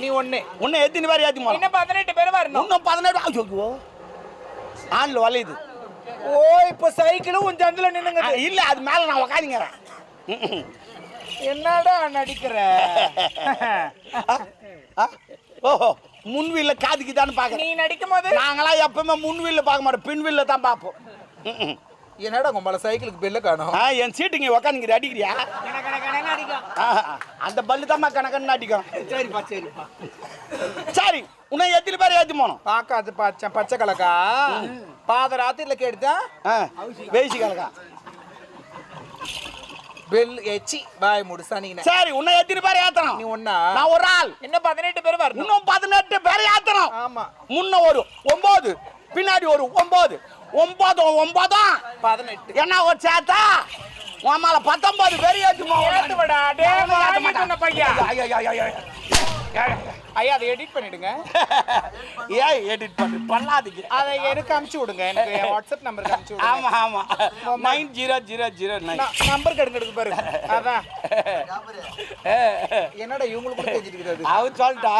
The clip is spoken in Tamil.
நீ ஒண்ணு இன்னும் எத்தனை பேர் ஏத்தி போறோம்? இன்னும் 18 பேர் வரணும். இன்னும் 18. ஐயோ ஆன்ல வளையுது. ஓ இப்ப சைக்கிளும் உன் சந்தில நின்னுங்க. இல்ல அது மேல நான் உட்காந்துங்கிறேன். என்னடா நடிக்கிற? ஓஹோ முன்வீல்ல காதுக்குதான்னு பாக்க. நீ நடிக்கும் போது நாங்களாம் எப்பவுமே முன்வீல்ல பார்க்க மாட்டோம், பின்வீல்ல தான் பார்ப்போம். என்னடா உங்கள சைக்கிளுக்கு பெல்ல காணோம்? என் சீட்டுங்க உட்காந்துங்க அடிக்கிறியா? அந்த பல்லு தான் கணக்கன்னு அடிக்கும். சரிப்பா சரிப்பா. சரி உன்னை எத்தனை பேர் ஏற்றி போனோம்? பாக்காது பாச்சேன் பச்சை கலக்கா பாத ராத்திரில கேட்டுதா வேசி கலக்கா பெல் எச்சி பாய் முடிசா நீ. சரி உன்னை எத்தனை பேர் ஏத்தணும்? நீ ஒண்ணா? நான் ஒரு ஆள். இன்னும் 18 பேர் வரணும். இன்னும் 18 பேர் ஏத்தணும். ஆமா. முன்ன ஒரு 9, பின்னாடி ஒரு 9, 9 18. என்ன ஒரு சேத்தா உமால 19 பேர் ஏத்துமா? ஏத்துவடா டேய் வாங்கி சொன்ன பையா. ஐயா அதை எடிட் பண்ணிடுங்க. ஏய் எடிட் பண்ணாதீங்க. அதை எனக்கு அனுப்பிச்சு விடுங்க. எனக்கு வாட்ஸ்அப் நம்பருக்கு அனுப்பிச்சு விடுங்க. ஆமா ஆமா 9009 நம்பர் கெடுங்க பாரு. அதான் என்னடா இவங்களுக்கு தெரிஞ்சிருக்குது. அவர் சொல்லிட்டா